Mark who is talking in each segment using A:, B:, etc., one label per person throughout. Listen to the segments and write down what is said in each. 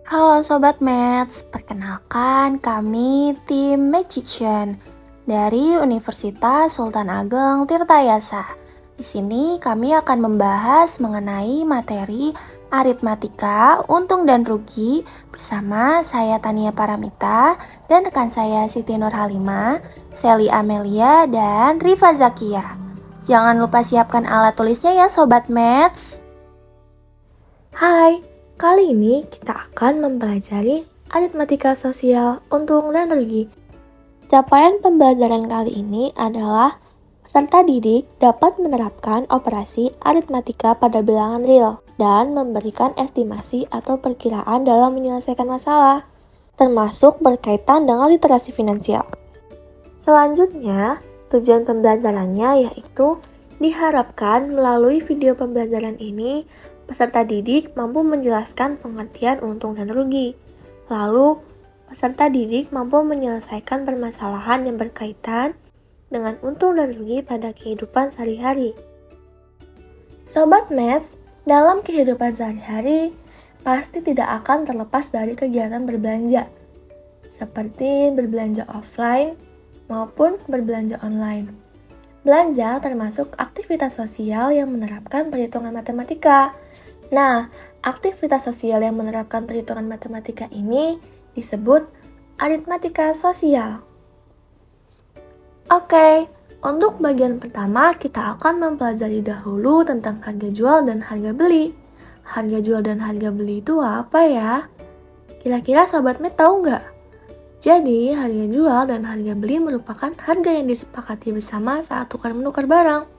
A: Halo Sobat Maths, perkenalkan kami tim Magician dari Universitas Sultan Ageng Tirtayasa. Di sini kami akan membahas mengenai materi aritmatika, untung dan rugi bersama saya Tania Paramita dan rekan saya Siti Nurhalima, Sally Amelia, dan Rifa Zakia. Jangan lupa siapkan alat tulisnya ya Sobat Maths.
B: Hai, kali ini kita akan mempelajari aritmatika sosial, untung dan rugi. Capaian pembelajaran kali ini adalah peserta didik dapat menerapkan operasi aritmatika pada bilangan real dan memberikan estimasi atau perkiraan dalam menyelesaikan masalah, termasuk berkaitan dengan literasi finansial. Selanjutnya, tujuan pembelajarannya yaitu diharapkan melalui video pembelajaran ini peserta didik mampu menjelaskan pengertian untung dan rugi. Lalu, peserta didik mampu menyelesaikan permasalahan yang berkaitan dengan untung dan rugi pada kehidupan sehari-hari. Sobat Maths, dalam kehidupan sehari-hari pasti tidak akan terlepas dari kegiatan berbelanja, seperti berbelanja offline maupun berbelanja online. Belanja termasuk aktivitas sosial yang menerapkan perhitungan matematika. Nah, aktivitas sosial yang menerapkan perhitungan matematika ini disebut aritmatika sosial. Oke, untuk bagian pertama kita akan mempelajari dahulu tentang harga jual dan harga beli. Harga jual dan harga beli itu apa ya? Kira-kira Sobat Math tahu nggak? Jadi, harga jual dan harga beli merupakan harga yang disepakati bersama saat tukar-menukar barang.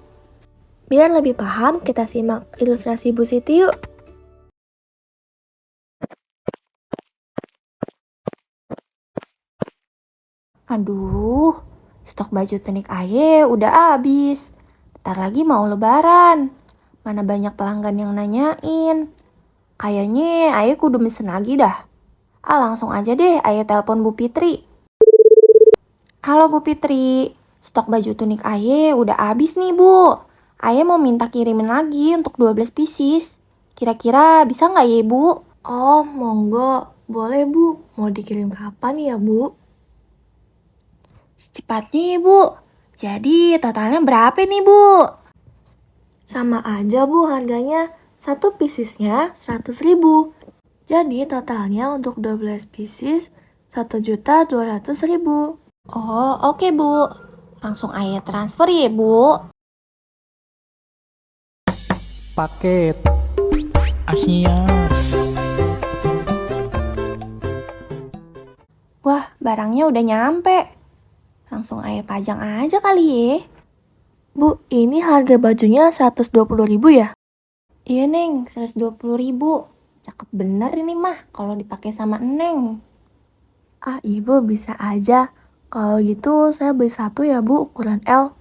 B: Biar lebih paham, kita simak ilustrasi Bu Siti yuk.
A: Aduh, stok baju tenik Aye udah habis. Bentar lagi mau lebaran. Mana banyak pelanggan yang nanyain. Kayaknya Aye kudu mesen lagi dah. Langsung aja deh Aye telepon Bu Fitri. Halo Bu Fitri, stok baju tunik Aye udah habis nih Bu. Aye mau minta kirimin lagi untuk 12 pieces. Kira-kira bisa nggak ya Bu?
B: Oh, monggo. Boleh Bu. Mau dikirim kapan ya Bu?
A: Secepatnya ya Bu. Jadi totalnya berapa nih Bu?
B: Sama aja Bu harganya. Satu piecesnya 100.000. Jadi totalnya untuk 12 pieces 1.200.000.
A: Oh, oke Bu. Langsung Aye transfer ya Bu.
C: Paket Asia.
A: Wah, barangnya udah nyampe. Langsung Aye pajang aja kali ya.
B: Bu, ini harga bajunya 120.000 ya?
A: Iya Neng, 120.000. Cakep bener ini mah kalau dipakai sama Neng.
B: Ibu bisa aja. Kalau gitu saya beli satu ya Bu, ukuran L.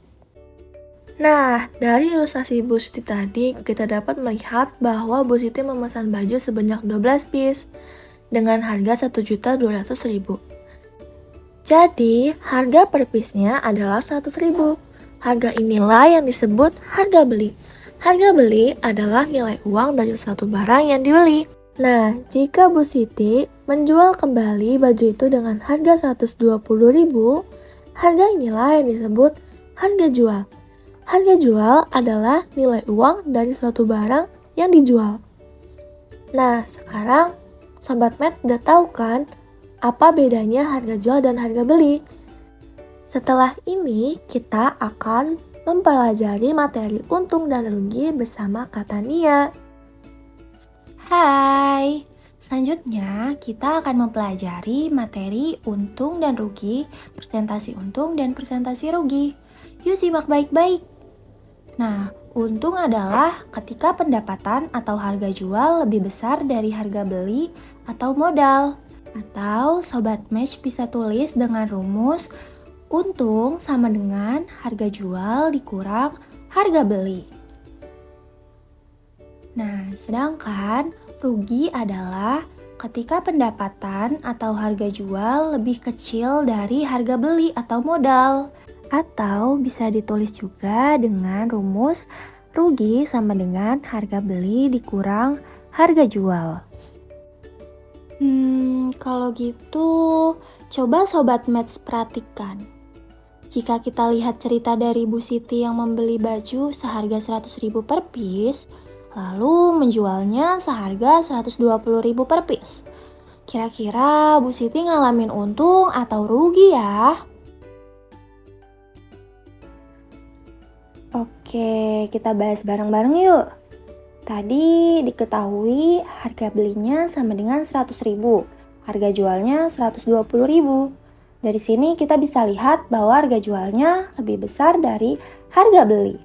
B: Nah, dari ilustrasi Bu Siti tadi, kita dapat melihat bahwa Bu Siti memesan baju sebanyak 12 piece dengan harga 1.200.000. Jadi, harga per piece-nya adalah 100.000. Harga inilah yang disebut harga beli. Harga beli adalah nilai uang dari suatu barang yang dibeli. Nah, jika Bu Siti menjual kembali baju itu dengan harga 120.000, harga inilah yang disebut harga jual. Harga jual adalah nilai uang dari suatu barang yang dijual. Nah, sekarang Sobat Math udah tahu kan apa bedanya harga jual dan harga beli? Setelah ini, kita akan mempelajari materi untung dan rugi bersama Kak Tania.
A: Hai, selanjutnya kita akan mempelajari materi untung dan rugi, presentasi untung dan presentasi rugi. Yuk simak baik-baik. Nah, untung adalah ketika pendapatan atau harga jual lebih besar dari harga beli atau modal. Atau Sobat Match bisa tulis dengan rumus untung sama dengan harga jual dikurang harga beli. Nah, sedangkan rugi adalah ketika pendapatan atau harga jual lebih kecil dari harga beli atau modal. Atau bisa ditulis juga dengan rumus rugi sama dengan harga beli dikurang harga jual. Kalau gitu, coba Sobat Maths perhatikan. Jika kita lihat cerita dari Bu Siti yang membeli baju seharga 100.000 per piece, lalu menjualnya seharga 120.000 per piece. Kira-kira Bu Siti ngalamin untung atau rugi ya? Oke, kita bahas bareng-bareng yuk. Tadi diketahui harga belinya sama dengan 100.000, harga jualnya 120.000. Dari sini kita bisa lihat bahwa harga jualnya lebih besar dari harga beli.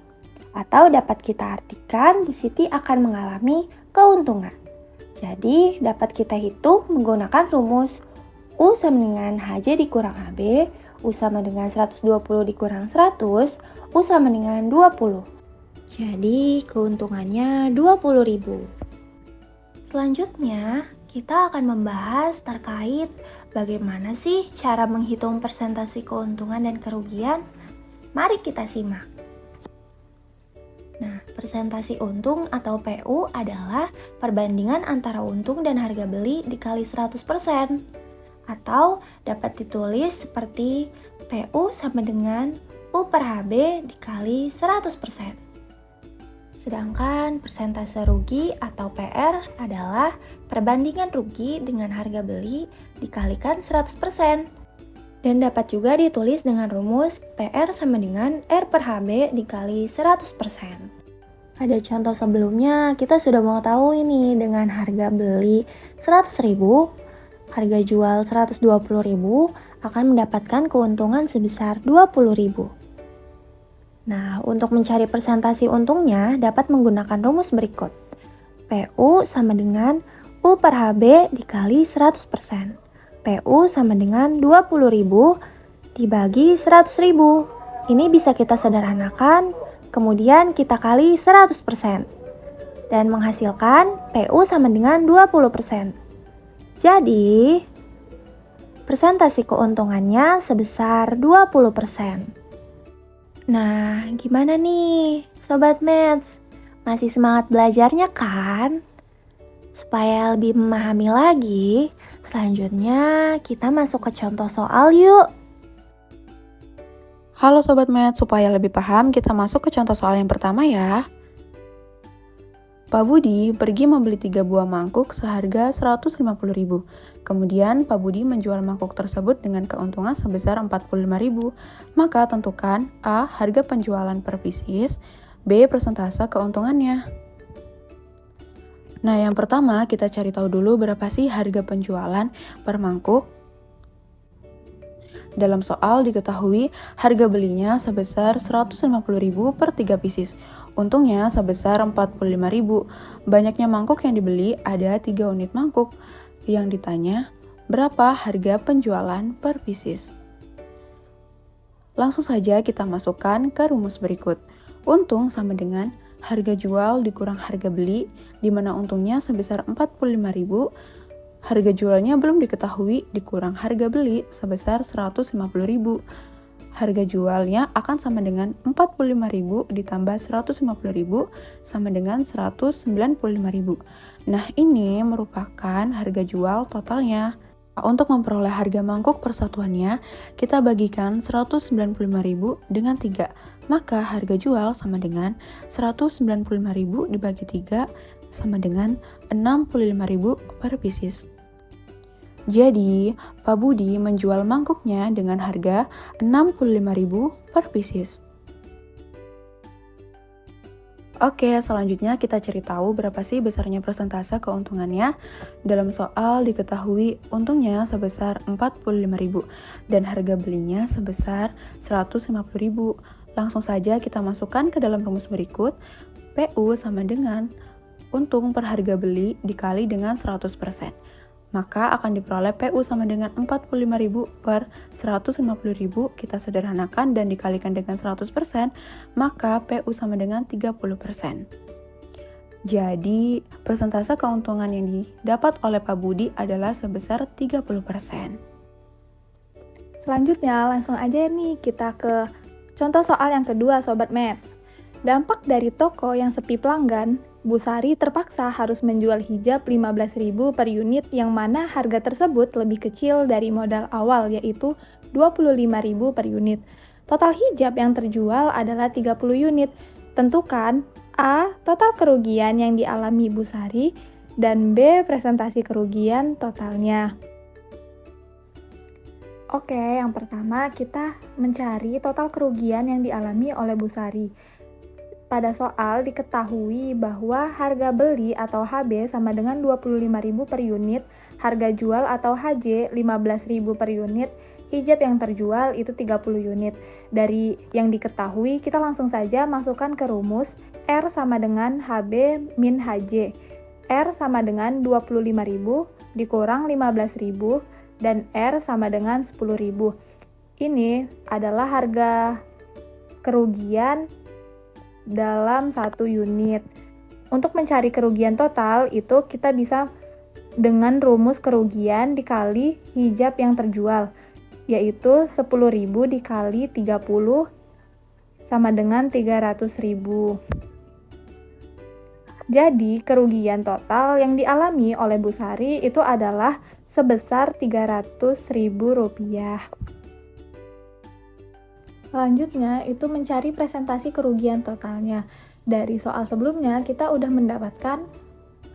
A: Atau dapat kita artikan Bu Siti akan mengalami keuntungan. Jadi dapat kita hitung menggunakan rumus U sama dengan HJ dikurang HB, U sama dengan 120 dikurang 100, U sama dengan 20. Jadi keuntungannya 20.000. Selanjutnya, kita akan membahas terkait bagaimana sih cara menghitung persentase keuntungan dan kerugian. Mari kita simak. Nah, persentase untung atau PU adalah perbandingan antara untung dan harga beli dikali 100%. Atau dapat ditulis seperti PU sama dengan U per HB dikali 100%. Sedangkan persentase rugi atau PR adalah perbandingan rugi dengan harga beli dikalikan 100%. Dan dapat juga ditulis dengan rumus PR sama dengan R per HB dikali 100%. Pada contoh sebelumnya kita sudah mau tahu ini dengan harga beli 100.000, harga jual 120.000 akan mendapatkan keuntungan sebesar 20.000. Nah, untuk mencari persentase untungnya dapat menggunakan rumus berikut. PU sama dengan U per HB dikali 100%. PU sama dengan 20.000 dibagi 100.000. Ini bisa kita sederhanakan, kemudian kita kali 100%. Dan menghasilkan PU sama dengan 20%. Jadi, persentase keuntungannya sebesar 20%. Nah, gimana nih Sobat Maths? Masih semangat belajarnya kan? Supaya lebih memahami lagi, selanjutnya kita masuk ke contoh soal yuk.
D: Halo Sobat Maths, supaya lebih paham kita masuk ke contoh soal yang pertama ya. Pak Budi pergi membeli 3 buah mangkuk seharga 150.000. Kemudian Pak Budi menjual mangkuk tersebut dengan keuntungan sebesar 45.000. Maka tentukan A. Harga penjualan per pieces, B. Persentase keuntungannya. Nah, yang pertama kita cari tahu dulu berapa sih harga penjualan per mangkuk. Dalam soal diketahui harga belinya sebesar 150.000 per 3 pieces. Untungnya sebesar 45.000. Banyaknya mangkuk yang dibeli ada 3 unit mangkuk. Yang ditanya, berapa harga penjualan per pieces? Langsung saja kita masukkan ke rumus berikut. Untung sama dengan harga jual dikurang harga beli, di mana untungnya sebesar 45.000, harga jualnya belum diketahui dikurang harga beli sebesar 150.000. Harga jualnya akan sama dengan 45.000 ditambah 150.000 sama dengan 195.000. Nah, ini merupakan harga jual totalnya. Untuk memperoleh harga mangkuk persatuannya, kita bagikan 195.000 dengan 3. Maka harga jual sama dengan 195.000 dibagi 3 sama dengan 65.000 per pieces. Jadi, Pak Budi menjual mangkuknya dengan harga 65.000 per pieces. Oke, selanjutnya kita cari tahu berapa sih besarnya persentase keuntungannya. Dalam soal diketahui untungnya sebesar 45.000 dan harga belinya sebesar 150.000. Langsung saja kita masukkan ke dalam rumus berikut. PU sama dengan untung per harga beli dikali dengan 100%. Maka akan diperoleh PU sama dengan 45.000 per 150.000, kita sederhanakan dan dikalikan dengan 100%, maka PU sama dengan 30%. Jadi, persentase keuntungan yang didapat oleh Pak Budi adalah sebesar 30%.
B: Selanjutnya, langsung aja nih kita ke contoh soal yang kedua, Sobat Maths. Dampak dari toko yang sepi pelanggan
E: Bu Sari terpaksa harus menjual hijab 15.000 per unit yang mana harga tersebut lebih kecil dari modal awal yaitu 25.000 per unit. Total hijab yang terjual adalah 30 unit. Tentukan A. Total kerugian yang dialami Bu Sari dan B. Presentasi kerugian totalnya. Oke, yang pertama kita mencari total kerugian yang dialami oleh Bu Sari. Pada soal diketahui bahwa harga beli atau HB sama dengan 25.000 per unit, harga jual atau HJ 15.000 per unit, hijab yang terjual itu 30 unit. Dari yang diketahui, kita langsung saja masukkan ke rumus R sama dengan HB min HJ. R sama dengan 25.000 dikurang 15.000 dan R sama dengan 10.000. Ini adalah harga kerugian dalam satu unit. Untuk mencari kerugian total itu kita bisa dengan rumus kerugian dikali hijab yang terjual, yaitu 10.000 dikali 30 sama dengan 300.000. Jadi kerugian total yang dialami oleh Bu Sari itu adalah sebesar Rp300.000. Selanjutnya itu mencari presentasi kerugian totalnya. Dari soal sebelumnya kita udah mendapatkan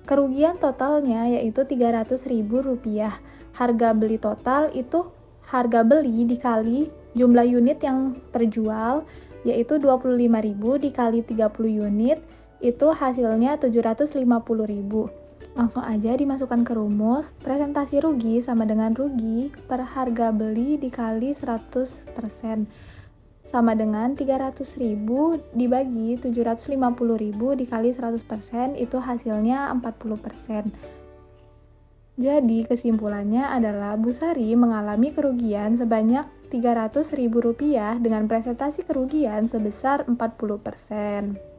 E: kerugian totalnya yaitu Rp300.000. Harga beli total itu harga beli dikali jumlah unit yang terjual yaitu 25.000 dikali 30 unit itu hasilnya 750.000. Langsung aja dimasukkan ke rumus, presentasi rugi sama dengan rugi per harga beli dikali 100%. Sama dengan 300.000 dibagi 750.000 dikali 100% itu hasilnya 40%. Jadi kesimpulannya adalah Bu Sari mengalami kerugian sebanyak Rp300.000 dengan presentasi kerugian sebesar 40%.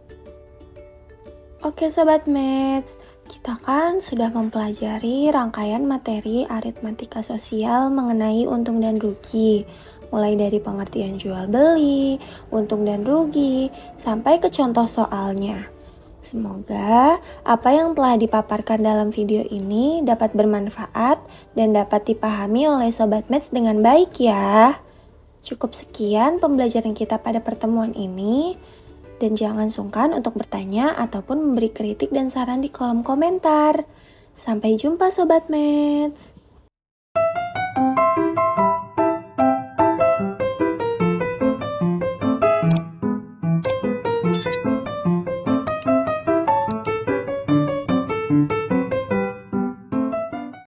A: Oke Sobat Maths, kita kan sudah mempelajari rangkaian materi aritmatika sosial mengenai untung dan rugi. Mulai dari pengertian jual beli, untung dan rugi, sampai ke contoh soalnya. Semoga apa yang telah dipaparkan dalam video ini dapat bermanfaat dan dapat dipahami oleh Sobat Maths dengan baik ya. Cukup sekian pembelajaran kita pada pertemuan ini. Dan jangan sungkan untuk bertanya ataupun memberi kritik dan saran di kolom komentar. Sampai jumpa Sobat Maths.